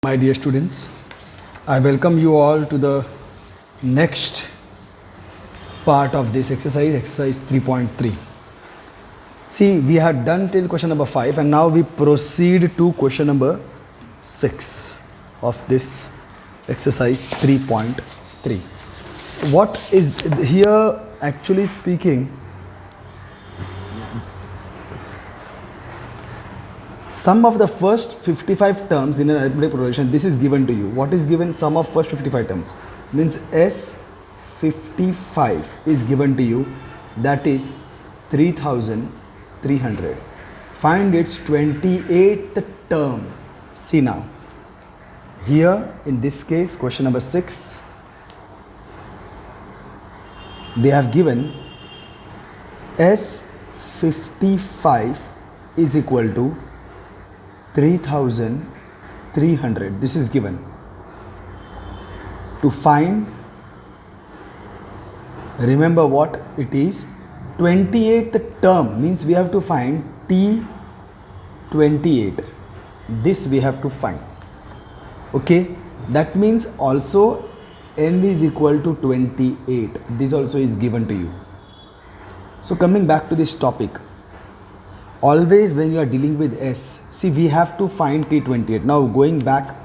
My dear students, I welcome you all to the next part of this exercise 3.3. See, we had done till question number 5 and now we proceed to question number 6 of this exercise 3.3. What is here actually speaking? Sum of the first 55 terms in an arithmetic progression, this is given to you. What is given? Sum of first 55 terms. Means S55 is given to you. That is 3300. Find its 28th term. See now. Here in this case, question number 6, they have given S55 is equal to 3300. This is given. To find, remember what it is, 28th term means we have to find T28. This we have to find. Okay, that means also n is equal to 28. This also is given to you. So coming back to this topic, always when you are dealing with S, see, we have to find T28. Now going back,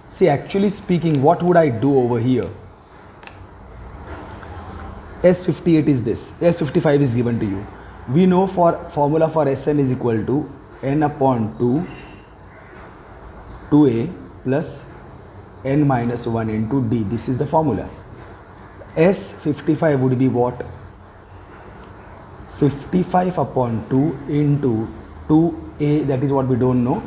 see, actually speaking, what would I do over here? S58 is this, S55 is given to you. We know for formula for Sn is equal to n upon 2, 2a plus n minus 1 into d. This is the formula. S55 would be what? 55 upon 2 into 2a, that is what we don't know.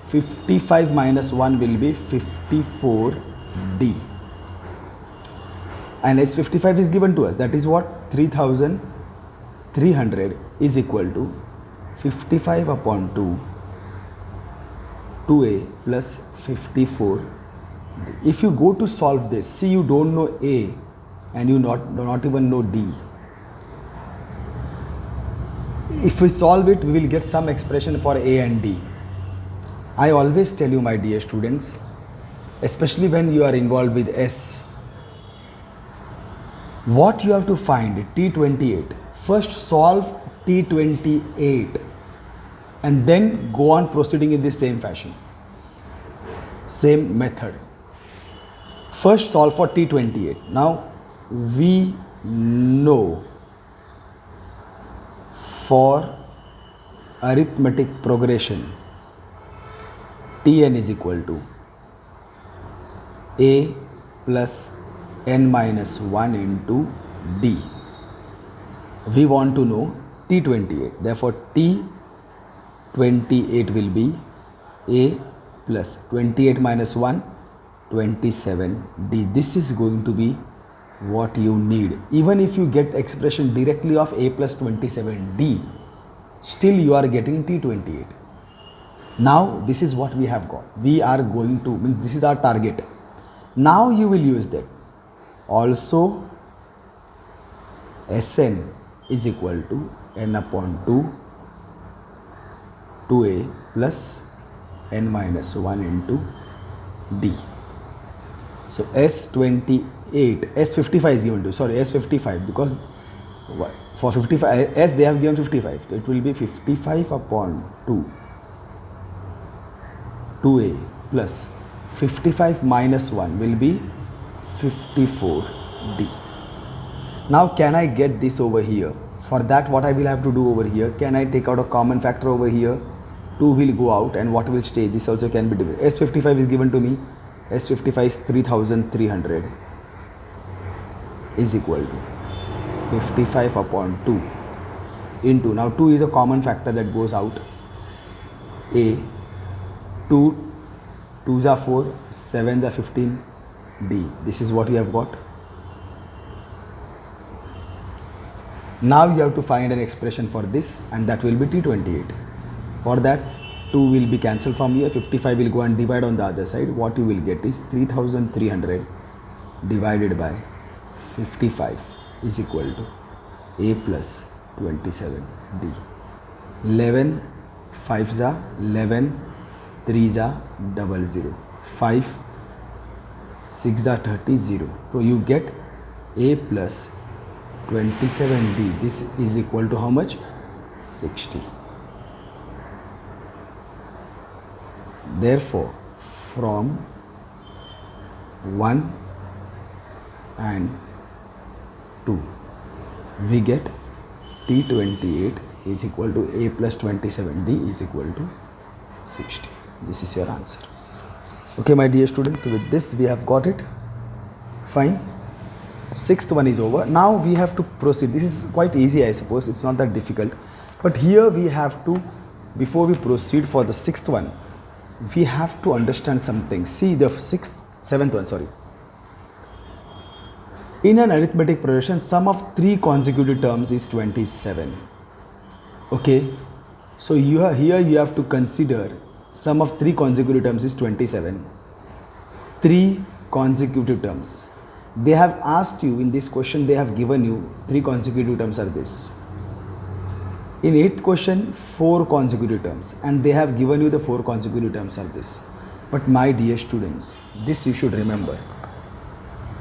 55 minus 1 will be 54d. And S55 is given to us. That is what? 3300 is equal to 55 upon 2, 2a plus 54d. If you go to solve this, see, you don't know a and you not even know d. If we solve it, we will get some expression for a and d. I always tell you, my dear students, especially when you are involved with S, what you have to find T28. First solve T28 and then go on proceeding in the same fashion, same method. First solve for T28. Now we know for arithmetic progression, Tn is equal to a plus n minus 1 into d. We want to know T28. Therefore, T28 will be a plus 28 minus 1, 27d. This is going to be what you need. Even if you get expression directly of a plus 27d, still you are getting T28. Now this is what we have got. We are going to, means this is our target. Now you will use that. Also Sn is equal to n upon 2, 2a plus n minus 1 into d. So S58, S55 is given to, sorry, S55, because for 55, S they have given 55, so it will be 55 upon 2, 2a plus 55 minus 1 will be 54d. Now can I get this over here? For that, what I will have to do over here, can I take out a common factor over here? 2 will go out and what will stay? This also can be divided. S55 is given to me. S55 is 3300 is equal to 55 upon 2 into, now 2 is a common factor that goes out, a, 2 2s are 4, 7s are 15, d. This is what you have got. Now you have to find an expression for this and that will be T28. For that, 2 will be cancelled from here, 55 will go and divide on the other side. What you will get is 3300 divided by 55 is equal to a plus 27d. 11 5s are 11, 3s are 00, 5 6 are 30 0. So you get a plus 27d. This is equal to how much? 60. Therefore, from 1 and 2, we get T28 is equal to a plus 27d is equal to 60. This is your answer. Okay, my dear students, so with this we have got it. Fine. Sixth one is over. Now we have to proceed. This is quite easy, I suppose. It's not that difficult. But here we have to, before we proceed for the sixth one, we have to understand something. See the seventh one, sorry. In an arithmetic progression, sum of 3 consecutive terms is 27. Okay. So here you have to consider sum of 3 consecutive terms is 27. 3 consecutive terms. They have asked you in this question, they have given you 3 consecutive terms are this. In 8th question, 4 consecutive terms, and they have given you the 4 consecutive terms are this. But my dear students, this you should remember.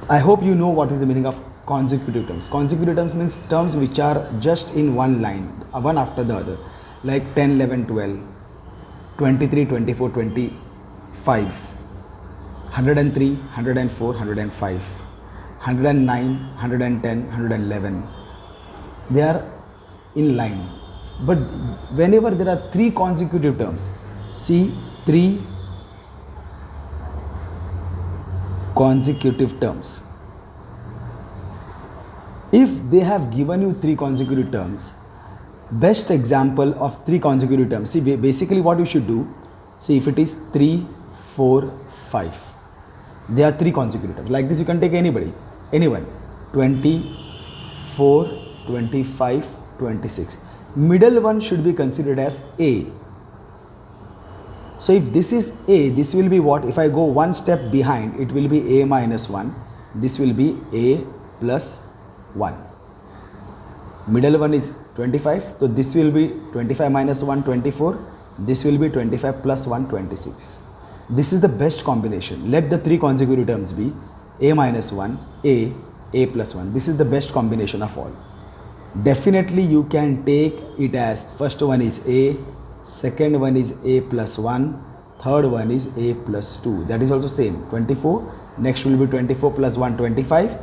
I hope you know what is the meaning of consecutive terms. Consecutive terms means terms which are just in one line, one after the other, like 10, 11, 12, 23, 24, 25, 103, 104, 105, 109, 110, 111. They are in line. But whenever there are 3 consecutive terms, see 3 consecutive terms. If they have given you 3 consecutive terms, best example of 3 consecutive terms, see basically what you should do, see if it is 3, 4, 5, they are 3 consecutive terms. Like this you can take anybody, anyone, 24, 25, 26. Middle one should be considered as A. So if this is A, this will be what? If I go one step behind, it will be A minus 1. This will be A plus 1. Middle one is 25. So this will be 25 minus 1, 24. This will be 25 plus 1, 26. This is the best combination. Let the 3 consecutive terms be A minus 1, A plus 1. This is the best combination of all. Definitely you can take it as first one is A, second one is A plus 1, third one is A plus 2. That is also same, 24. Next will be 24 plus 1, 25.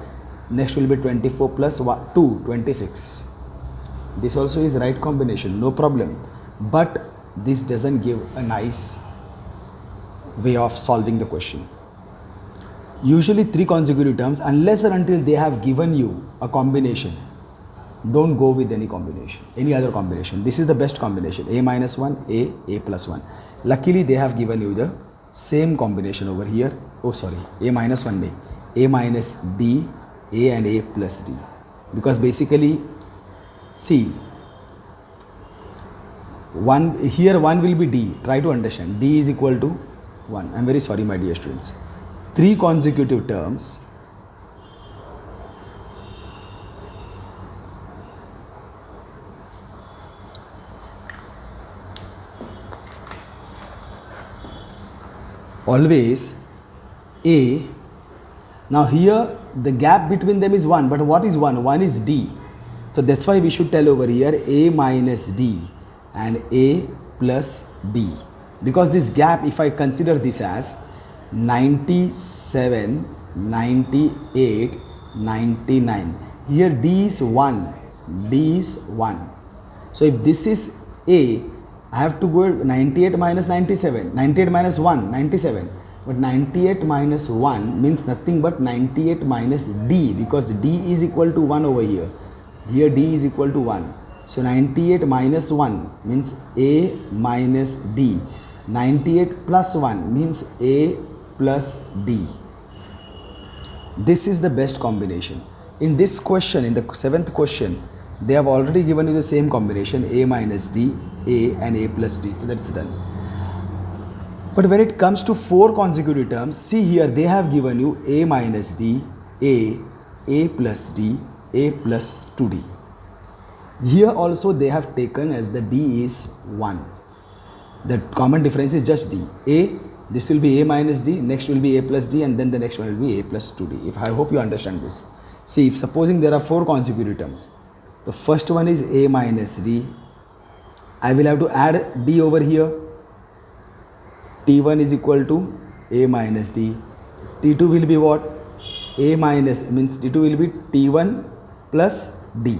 Next will be 24 plus 1, 2, 26. This also is right combination, no problem. But this doesn't give a nice way of solving the question. Usually 3 consecutive terms, unless and until they have given you a combination, don't go with any combination, any other combination. This is the best combination, A minus 1, A plus 1. Luckily they have given you the same combination over here. Oh sorry, A minus 1, A minus D, A and A plus D. Because basically, see, here 1 will be D. Try to understand. D is equal to 1. I am very sorry my dear students. 3 consecutive terms. Always A. Now here the gap between them is 1, but what is 1? 1 is D. So that's why we should tell over here A minus D and A plus D. Because this gap, if I consider this as 97, 98, 99. Here D is 1. D is 1. So if this is A, I have to go 98 minus 97. 98 minus 1, 97. But 98 minus 1 means nothing but 98 minus D, because D is equal to 1 over here. Here D is equal to 1. So 98 minus 1 means A minus D. 98 plus 1 means A plus D. This is the best combination. In this question, in the 7th question, they have already given you the same combination, A minus D, A and A plus D. So that's done. But when it comes to 4 consecutive terms, see here they have given you A minus D, A plus D, A plus 2D. Here also they have taken as the D is 1. The common difference is just D. This will be a minus d, next will be a plus d, and then the next one will be a plus 2d. If I hope you understand this. See, if supposing there are 4 consecutive terms, the first one is a minus d. I will have to add d over here. T1 is equal to a minus d. T2 will be what? A minus, means T2 will be T1 plus d.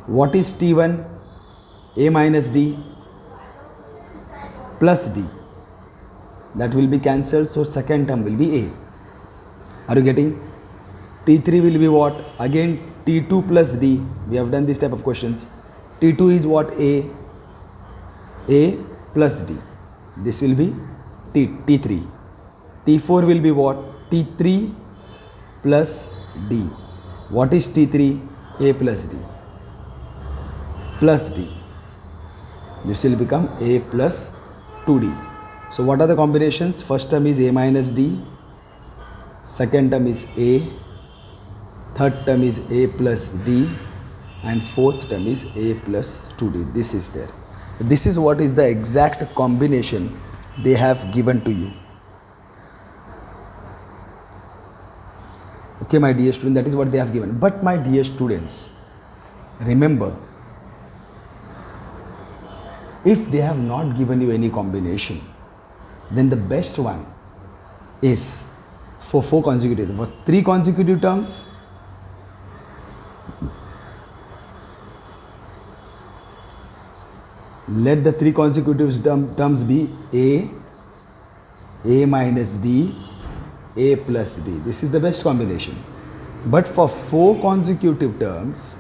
What is T1? A minus d plus d. That will be cancelled, so second term will be a. Are you getting? T3 will be what? Again T2 plus d. We have done this type of questions. T2 is what? A plus d. This will be T3. T4 will be what? T3 plus d. What is T3? A plus d. Plus d. This will become a plus 2d. So what are the combinations? First term is a minus d. Second term is a. Third term is a plus d. And fourth term is a plus 2d. This is there. This is what is the exact combination they have given to you. Okay, my dear student, that is what they have given. But my dear students, remember, if they have not given you any combination, then the best one is for 4 consecutive, for 3 consecutive terms, let the 3 consecutive terms be a minus d, a plus d. This is the best combination. But for 4 consecutive terms,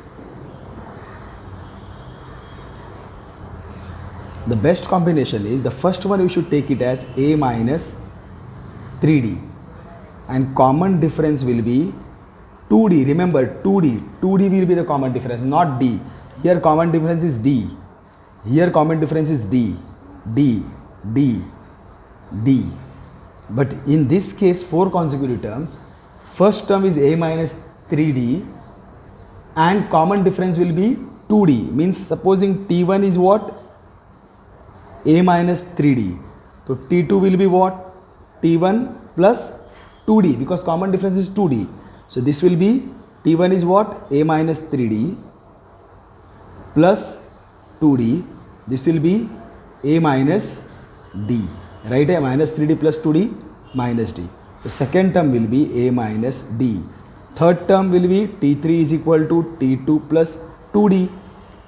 the best combination is, the first one you should take it as a minus 3d, and common difference will be 2d. Remember, 2d will be the common difference, not d. Here common difference is d. Here common difference is d. But in this case, 4 consecutive terms, first term is a minus 3d and common difference will be 2d. Means supposing T1 is what? A minus 3d. So T2 will be what? T1 plus 2d, because common difference is 2d. So this will be, T1 is what? A minus 3d plus 2d. This will be a minus d. Right? A minus 3d plus 2d minus d. The second term will be a minus d. Third term will be T3 is equal to T2 plus 2d.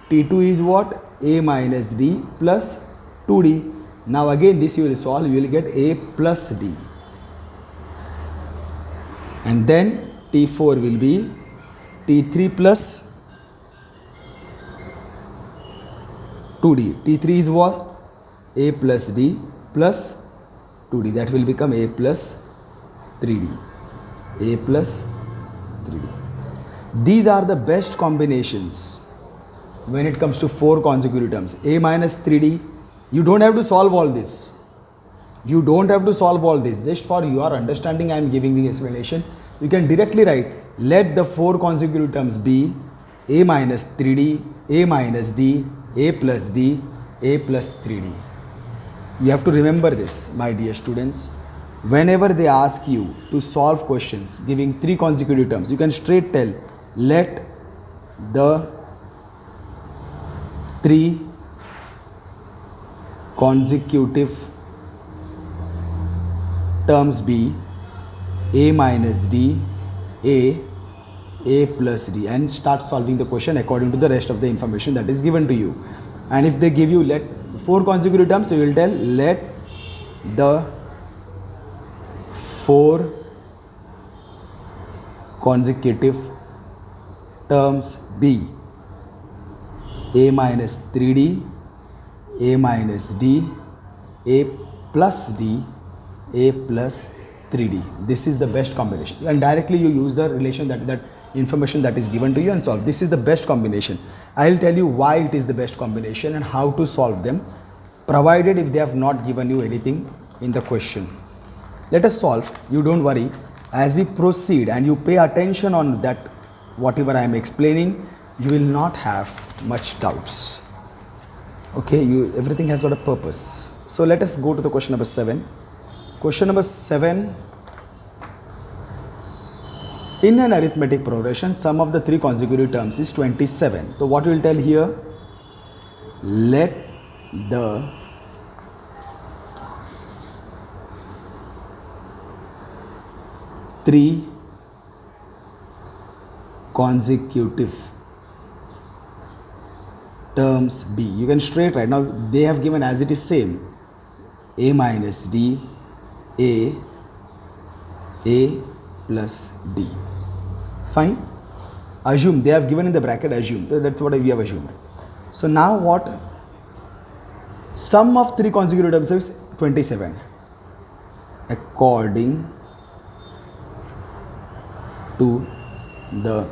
T2 is what? A minus d plus 2d. Now again this you will solve, you will get a plus d. And then T4 will be T3 plus 2d. T3 is what? A plus d plus 2d. That will become a plus 3d. A plus 3d. These are the best combinations when it comes to 4 consecutive terms. A minus 3d. You don't have to solve all this. You don't have to solve all this. Just for your understanding, I am giving the explanation. You can directly write, let the 4 consecutive terms be a minus 3d, a minus d, a plus d, a plus 3d. You have to remember this, my dear students. Whenever they ask you to solve questions giving 3 consecutive terms, you can straight tell, let the 3 consecutive terms be a minus d, a plus d, and start solving the question according to the rest of the information that is given to you. And if they give you let 4 consecutive terms, so you will tell, let the 4 consecutive terms be a minus 3d, a minus d, a plus d, a plus 3d. This is the best combination, and directly you use the relation that information that is given to you and solve. This is the best combination. I will tell you why it is the best combination and how to solve them, provided if they have not given you anything in the question. Let us solve. You don't worry. As we proceed and you pay attention on that, whatever I am explaining, you will not have much doubts. Okay, everything has got a purpose. So let us go to the question number 7. Question number 7. In an arithmetic progression, sum of the three consecutive terms is 27. So what we will tell here? Let the three consecutive terms be. You can straight write. Now they have given as it is same. A minus D, A plus D. Fine. Assume, they have given in the bracket assume. So that's what we have assumed. So now what? Sum of three consecutive terms is 27. According to the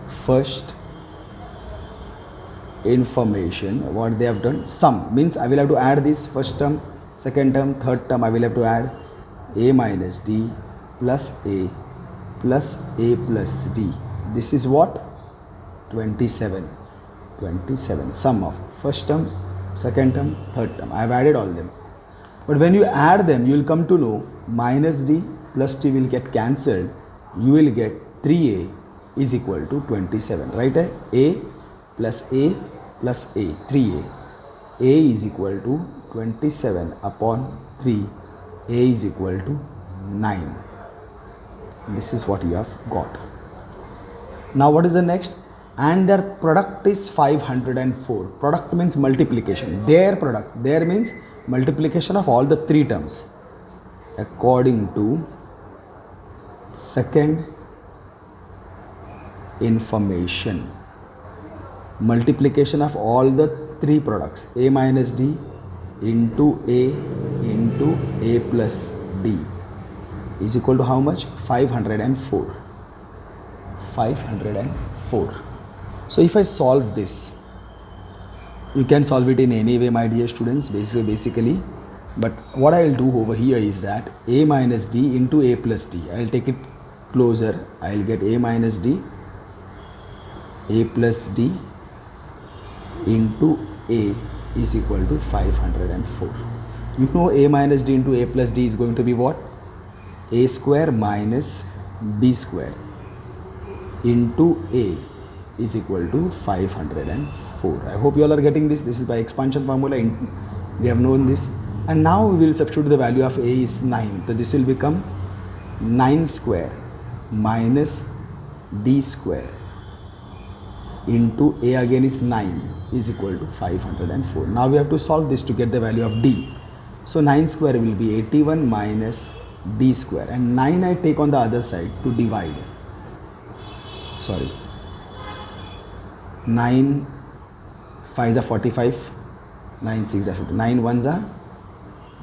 first information, what they have done, sum means I will have to add this first term, second term, third term. I will have to add A minus D plus A plus D. This is what? 27. 27 sum of first term, second term, third term. I have added all them. But when you add them, you will come to know minus D plus D will get cancelled. You will get 3A is equal to 27. Right? A plus A plus A, 3A. A is equal to 27 upon 3. A is equal to 9. This is what you have got. Now what is the next? And their product is 504. Product means multiplication. Their product. There means multiplication of all the three terms. According to second information. Multiplication of all the three products. A minus D into A plus D is equal to how much? 504. 504. So if I solve this, you can solve it in any way, my dear students, basically. But what I will do over here is that A minus D into A plus D. I will take it closer. I will get A minus D, A plus D into A is equal to 504. You know A minus D into A plus D is going to be what? A square minus D square into A is equal to 504. I hope you all are getting this. This is by expansion formula. We have known this. And now we will substitute the value of A is 9. So this will become 9 square minus D square into A again is 9 is equal to 504. Now we have to solve this to get the value of D. So 9 square will be 81 minus D square, and 9 I take on the other side to divide. Sorry. 9 5s are 45, 9 6s are 50, 9 1s are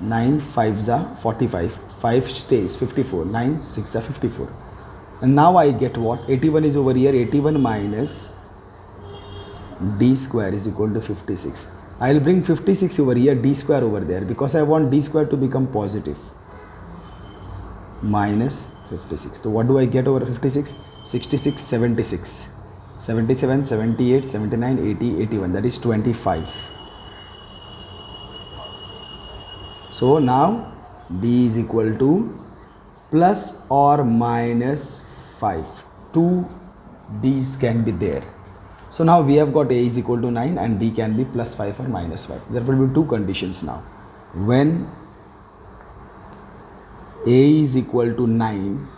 9 5s are 45, 5 stays 54, 9 6 are 54. And now I get what? 81 is over here, 81 minus D square is equal to 56. I will bring 56 over here, D square over there, because I want D square to become positive. Minus 56. So what do I get over 56? 66, 76. 77, 78, 79, 80, 81. That is 25. So now D is equal to plus or minus 5. 2 D's can be there. So now we have got A is equal to 9 and D can be plus 5 or minus 5. There will be two conditions now. When A is equal to 9,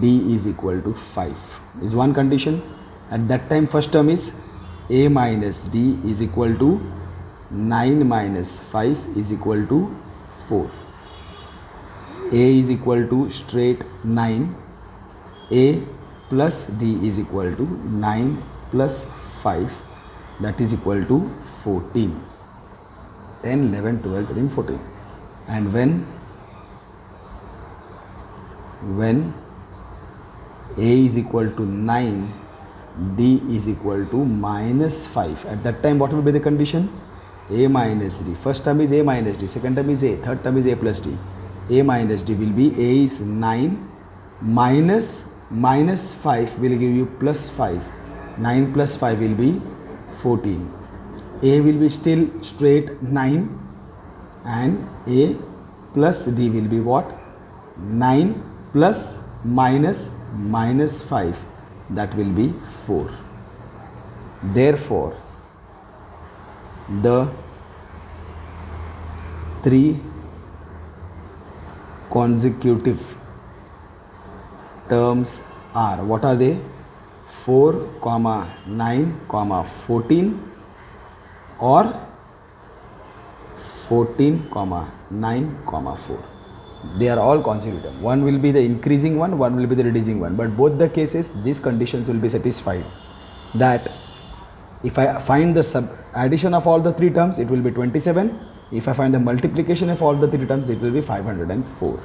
D is equal to 5 is one condition. At that time first term is A minus D is equal to 9 minus 5 is equal to 4. A is equal to straight 9. A plus D is equal to 9 plus 5, that is equal to 14. 10, 11, 12, 13, 14. And when A is equal to 9, D is equal to minus 5. At that time what will be the condition? A minus D. First term is A minus D, second term is A, third term is A plus D. A minus D will be A is 9 minus 5 will give you plus 5. 9 plus 5 will be 14. A will be still straight 9. and A plus D will be what? 9 plus minus minus 5, that will be 4. Therefore, the 3 consecutive terms are, what are they? 4, 9, 14 or 14, 9, 4. They are all consecutive. One will be the increasing one will be the reducing one, but both the cases these conditions will be satisfied, that if I find the addition of all the 3 terms, it will be 27. If I find the multiplication of all the 3 terms, it will be 504.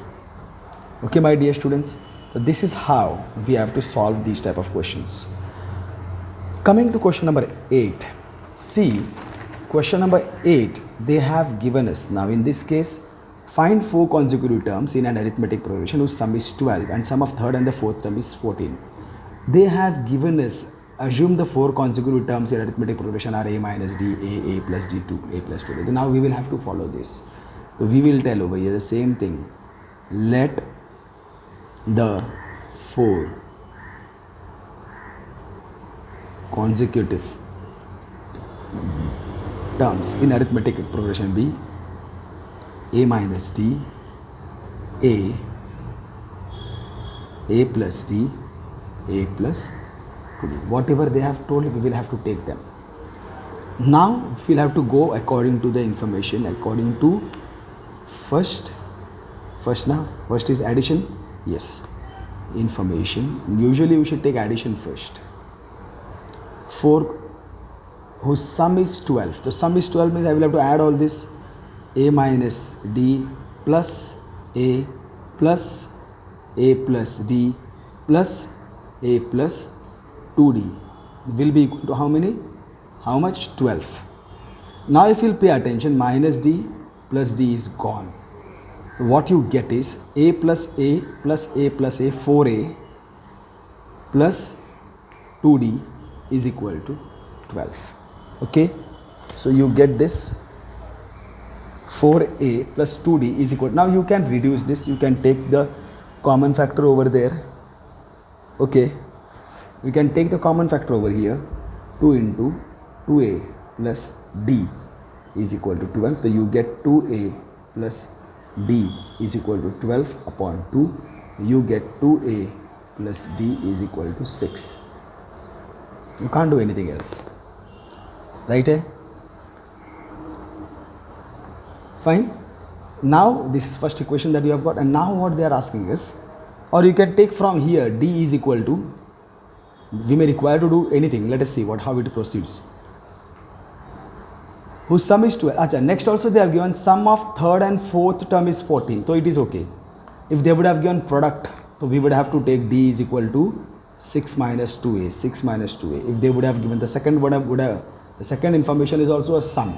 Okay, my dear students, so this is how we have to solve these type of questions. Coming to question number 8. See, question number 8, they have given us, now in this case, find 4 consecutive terms in an arithmetic progression whose sum is 12 and sum of third and the fourth term is 14. They have given us, assume the 4 consecutive terms in arithmetic progression are a minus d, a plus d2, a plus 2. Now we will have to follow this. So we will tell over here the same thing. Let the 4 consecutive terms in arithmetic progression be a minus d, a plus d, a plus 2d. Whatever they have told, we will have to take them. Now we will have to go according to the information, according to first is addition. Yes, information. Usually we should take addition first. 4 whose sum is 12. The sum is 12 means I will have to add all this. A minus d plus a plus d plus a plus 2d will be equal to how many? How much? 12. Now if you will pay attention, minus d plus d is gone. So what you get is a plus a plus a plus a, 4a plus 2d is equal to 12. Okay, so you get this 4a plus 2d is equal. Now you can reduce this, you can take the common factor over there. Okay, you can take the common factor over here. 2 into 2a plus d is equal to 12. So you get 2a plus d is equal to 12 upon 2. You get 2a plus d is equal to 6. You can't do anything else. Right? Fine. Now this is first equation that you have got, and now what they are asking is, or you can take from here d is equal to, we may require to do anything. Let us see how it proceeds. Whose sum is 12. Achha, next also they have given sum of third and fourth term is 14. So it is okay. If they would have given product, so we would have to take d is equal to 6 minus 2a. 6 minus 2a. If they would have given the second the second information is also a sum.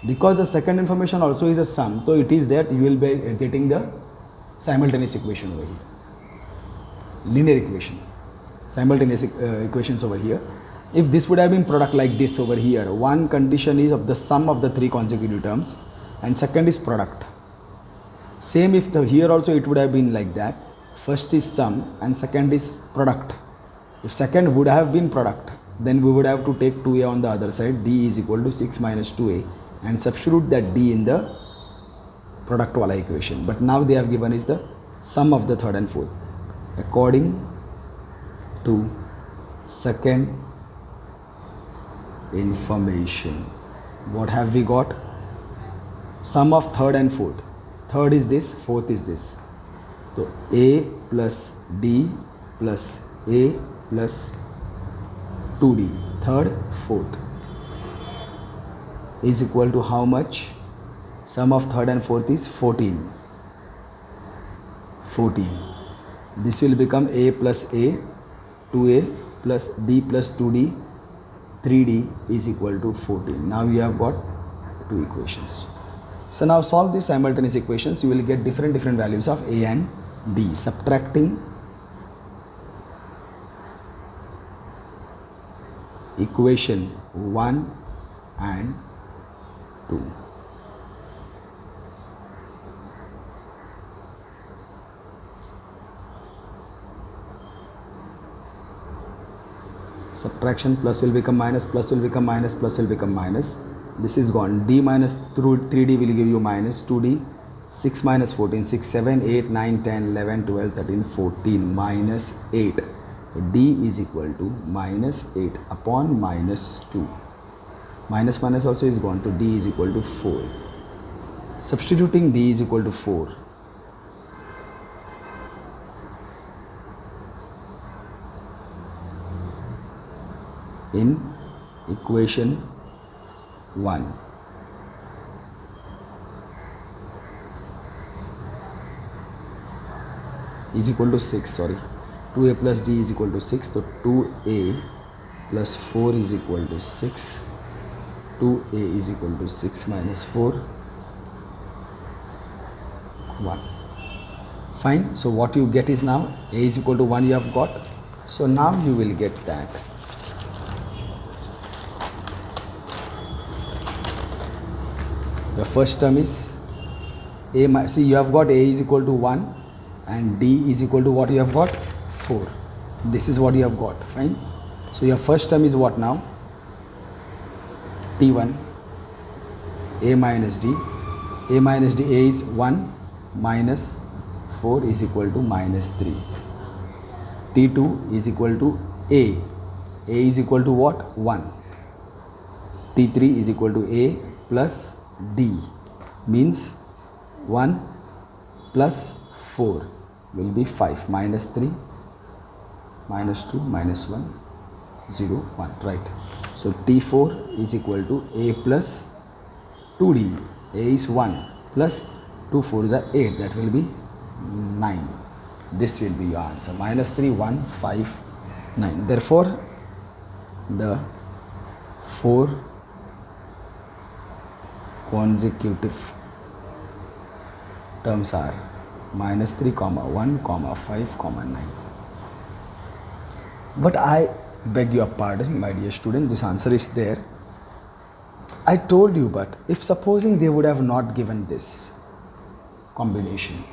Because the second information also is a sum, so it is that you will be getting the simultaneous equation over here. Linear equation. Simultaneous equations over here. If this would have been product like this over here, one condition is of the sum of the 3 consecutive terms and second is product. Same if here also it would have been like that. First is sum and second is product. If second would have been product, then we would have to take 2a on the other side. D is equal to 6 minus 2a and substitute that d in the product wala equation. But now they have given is the sum of the third and fourth. According to second information, what have we got? Sum of third and fourth. Third is this, fourth is this. So a plus d plus a plus 2d, third, fourth, is equal to how much? Sum of third and fourth is 14. 14. This will become a plus a, 2a plus d plus 2d, 3d is equal to 14. Now you have got 2 equations. So now solve these simultaneous equations. You will get different values of a and d. Subtracting equation 1 and 2. subtraction, plus will become minus, plus will become minus, plus will become minus. This is gone. D minus through 3D will give you minus 2D. 6 minus 14, 6, 7, 8, 9, 10, 11, 12, 13, 14, minus 8. So D is equal to minus 8 upon minus 2. Minus minus also is gone, so D is equal to 4. Substituting D is equal to 4. In equation 1. Is equal to 6, sorry. 2a plus d is equal to 6. So 2a plus 4 is equal to 6. 2a is equal to 6 minus 4. 1. Fine. So what you get is now a is equal to 1 you have got. So now you will get that. The first term is a. See, you have got a is equal to 1 and d is equal to what you have got? 4. This is what you have got. Fine. So your first term is what now? T1 a minus d. A minus d, a is 1 minus 4 is equal to minus 3. T2 is equal to a. A is equal to what? 1. T3 is equal to a plus d, means 1 plus 4 will be 5, minus 3, minus 2, minus 1, 0, 1, right. So T4 is equal to a plus 2d. A is 1 plus 2 4s are 8, that will be 9. This will be your answer. Minus 3, 1, 5, 9. Therefore, the 4 consecutive terms are minus 3, 1, 5, 9. But I beg your pardon, my dear students, this answer is there. I told you, but if supposing they would have not given this combination,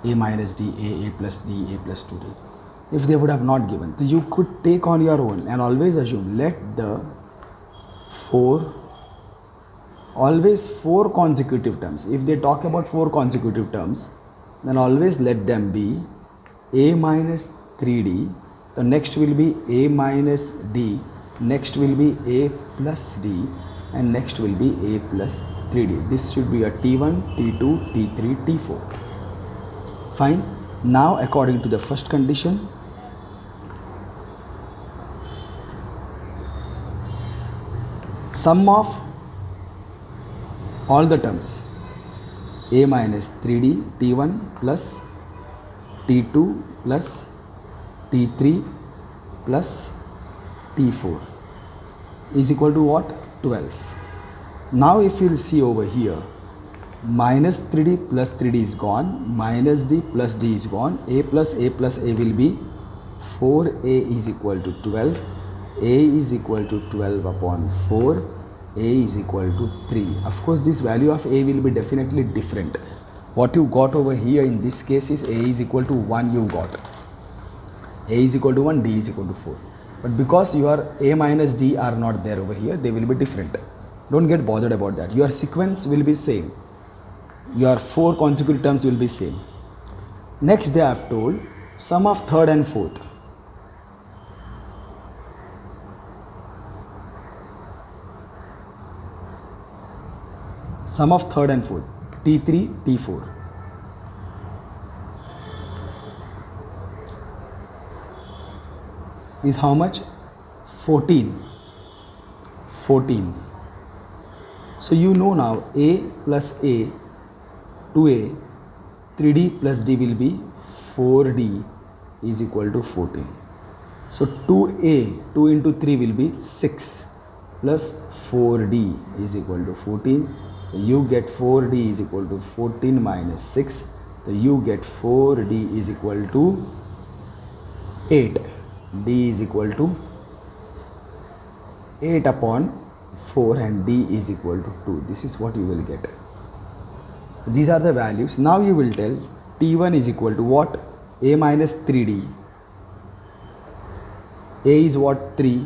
a minus d, a plus d, a plus 2d, if they would have not given, so you could take on your own and always assume, let the always 4 consecutive terms. If they talk about 4 consecutive terms, then always let them be a minus 3d. The next will be a minus d. Next will be a plus d. And next will be a plus 3d. This should be a T1, T2, T3, T4. Fine. Now, according to the first condition, sum of all the terms a minus 3d T1 plus T2 plus T3 plus T4 is equal to what? 12. Now if you will see over here, minus 3d plus 3d is gone, minus d plus d is gone, a plus a will be 4a is equal to 12, a is equal to 12 upon 4, a is equal to 3. Of course, this value of a will be definitely different. What you got over here in this case is a is equal to 1 you got. A is equal to 1, d is equal to 4. But because your a minus d are not there over here, they will be different. Don't get bothered about that. Your sequence will be same. Your 4 consecutive terms will be same. Next they have told sum of third and fourth. Sum of third and fourth, T3, T4. Is how much? 14. 14. So you know now a plus a, 2a, 3d plus d will be 4d is equal to 14. So 2a, 2 into 3 will be 6 plus 4d is equal to 14. So you get 4d is equal to 14 minus 6. So you get 4d is equal to 8. D is equal to 8 upon 4 and D is equal to 2. This is what you will get. These are the values. Now you will tell T1 is equal to what? A minus 3D. A is what? 3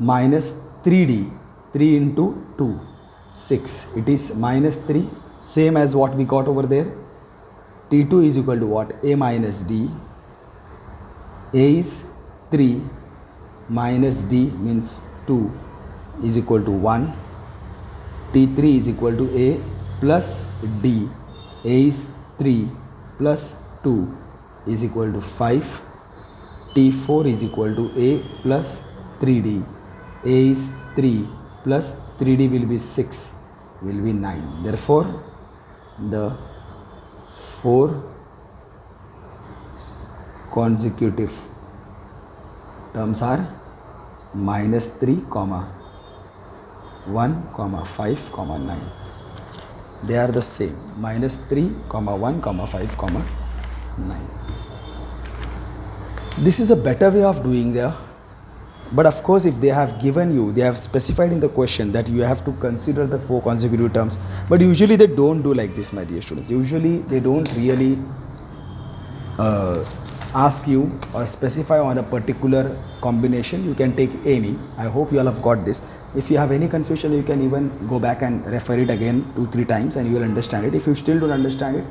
minus 3D, 3 into 2, 6. It is minus 3, same as what we got over there. T2 is equal to what? A minus D. A is 3 minus D means 2 is equal to 1. T3 is equal to A plus D. A is 3 plus 2 is equal to 5. T4 is equal to A plus 3D. A is 3 plus 3D will be 6, will be 9. Therefore, the 4 consecutive terms are minus 3, 1, 5, 9. They are the same, minus 3, 1, 5, 9. This is a better way of doing there. But of course, if they have given you, they have specified in the question that you have to consider the 4 consecutive terms. But usually they don't do like this, my dear students. Usually they don't really ask you or specify on a particular combination. You can take any. I hope you all have got this. If you have any confusion, you can even go back and refer it again 2-3 times and you will understand it. If you still don't understand it,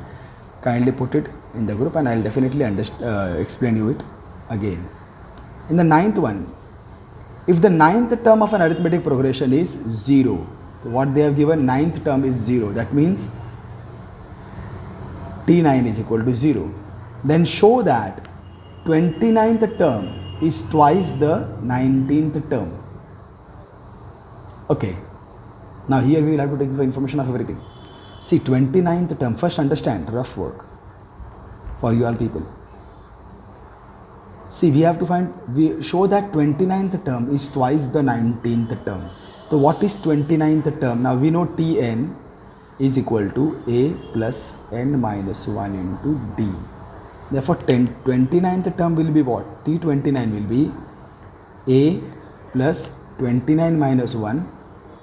kindly put it in the group and I'll definitely explain you it again. In the 9th one, if the 9th term of an arithmetic progression is 0, what they have given, 9th term is 0, that means T9 is equal to 0. Then show that 29th term is twice the 19th term. Okay, now here we will have to take the information of everything. See, 29th term, first understand, rough work for you all people. See, we have to we show that 29th term is twice the 19th term. So what is 29th term? Now we know Tn is equal to A plus n minus 1 into D. Therefore 29th term will be what? T29 will be A plus 29 minus 1,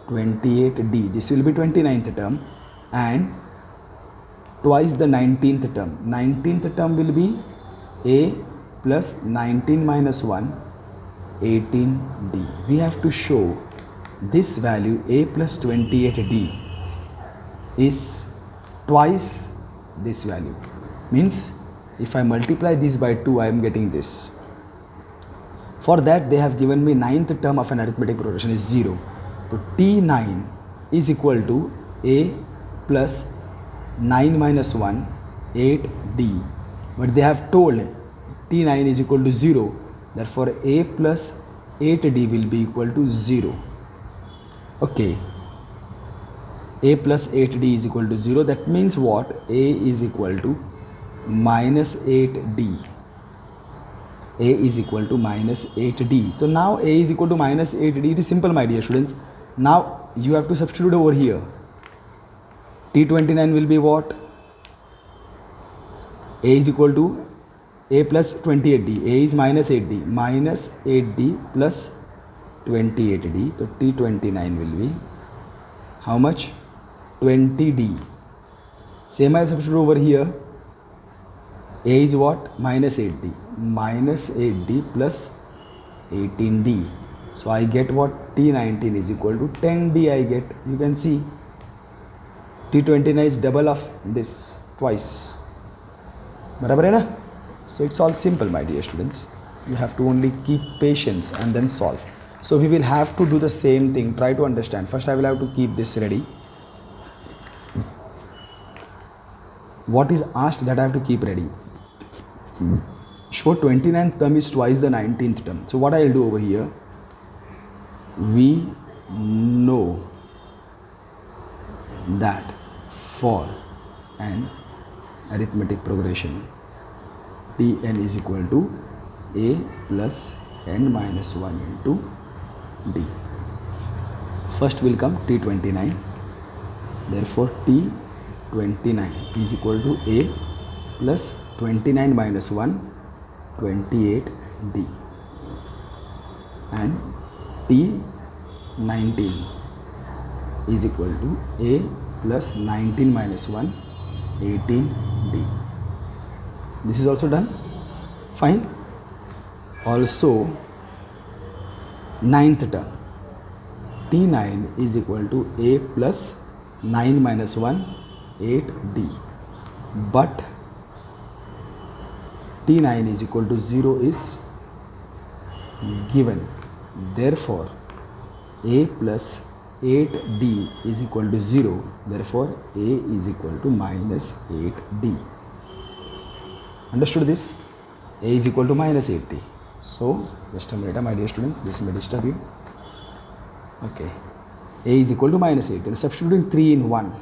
28D. This will be 29th term and twice the 19th term. 19th term will be A plus 19 minus 1, 18D. We have to show this value A plus 28D is twice this value. Means if I multiply this by 2, I am getting this. For that they have given me 9th term of an arithmetic progression is 0. So T9 is equal to A plus 9 minus 1, 8D. But they have told T9 is equal to 0. Therefore A plus 8D will be equal to 0. Okay. A plus 8D is equal to 0. That means what? A is equal to minus 8D. A is equal to minus 8D. So now A is equal to minus 8D. It is simple, my dear students. Now you have to substitute over here. T29 will be what? A is equal to A plus 28D. A is minus 8D. Minus 8D plus 28D. So T29 will be how much? 20D. Same as substitute over here. A is what? Minus 8D. Minus 8D plus 18D. So I get what? T19 is equal to 10D I get. You can see T29 is double of this, twice. Barabar hai na? So it's all simple, my dear students. You have to only keep patience and then solve. So we will have to do the same thing. Try to understand. First I will have to keep this ready. What is asked, that I have to keep ready. Show 29th term is twice the 19th term. So what I will do over here, we know that for an arithmetic progression Tn is equal to A plus n minus 1 into D. First will come T29. Therefore T29 is equal to A plus 29 minus 1, 28D. And T19 is equal to A plus 19 minus 1, 18D. This is also done. Fine. Also ninth term. T9 is equal to A plus 9 minus 1, 8D. But T9 is equal to 0 is given. Therefore, A plus 8D is equal to 0. Therefore, A is equal to minus 8D. Understood this? A is equal to minus 8D. So, just a minute, my dear students, this may disturb you. Okay. A is equal to minus 8. And substituting 3 in 1.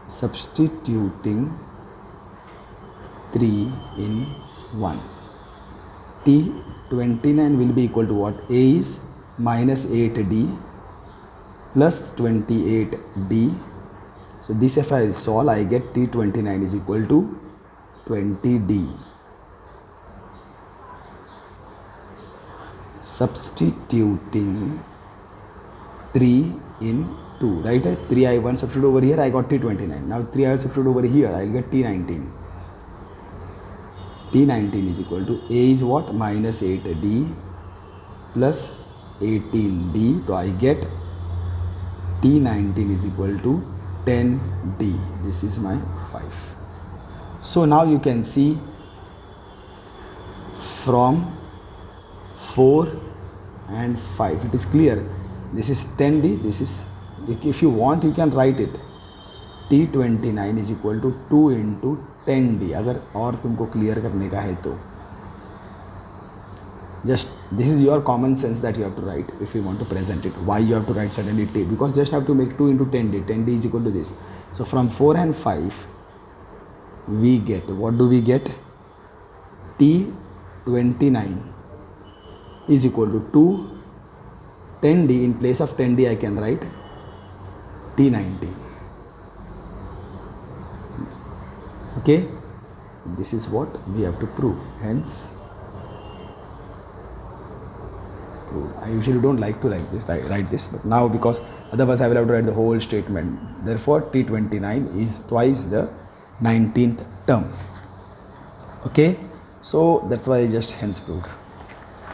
Substituting 3 in 1. T29 will be equal to what? A is minus 8D plus 28D. So this if I solve, I get T29 is equal to 20D. Substituting 3 in 2, right? 3 I 1 substitute over here, I got T29. Now 3 I will substitute over here, I will get T19. T19 is equal to A is what? Minus 8D plus 18D. So I get T19 is equal to 10D. This is my 5. So now you can see from 4 and 5. It is clear. This is 10D. This is, if you want, you can write it. T29 is equal to 2 into 10D. अगर और तुमको clear करने का है तो just this is your common sense that you have to write if you want to present it. Why you have to write suddenly T? Because just have to make 2 into 10D. 10D is equal to this. So from 4 and 5 we get, what do we get? T29 is equal to 2. 10D, in place of 10D I can write T19. Okay, this is what we have to prove. Hence, I usually don't like to write this, but now because otherwise I will have to write the whole statement. Therefore, T29 is twice the 19th term. Okay, so that's why I just hence proved.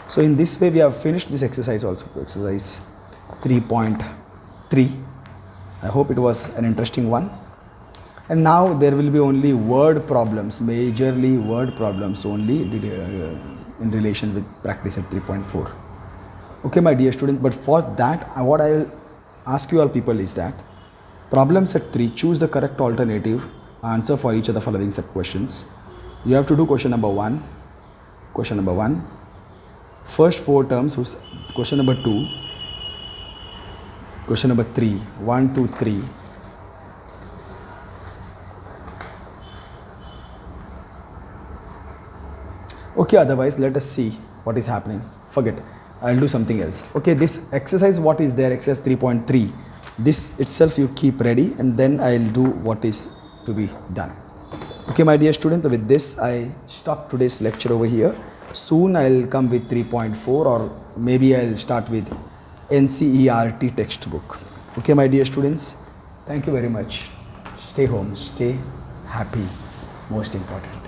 So in this way we have finished this exercise also, exercise 3.3. I hope it was an interesting one. And now there will be only word problems, majorly word problems only in relation with practice at 3.4. Okay, my dear students, but for that what I will ask you all people is that problem set 3, choose the correct alternative answer for each of the following sub questions. You have to do question number 1, first 4 terms, question number 2, question number 3, 1, 2, 3. Okay, otherwise let us see what is happening. Forget, I'll do something else. Okay, this exercise, what is there, exercise 3.3, this itself you keep ready and then I'll do what is to be done. Okay, my dear student, with this I stop today's lecture over here. Soon I'll come with 3.4 or maybe I'll start with NCERT textbook. Okay, my dear students, thank you very much. Stay home, stay happy, most important.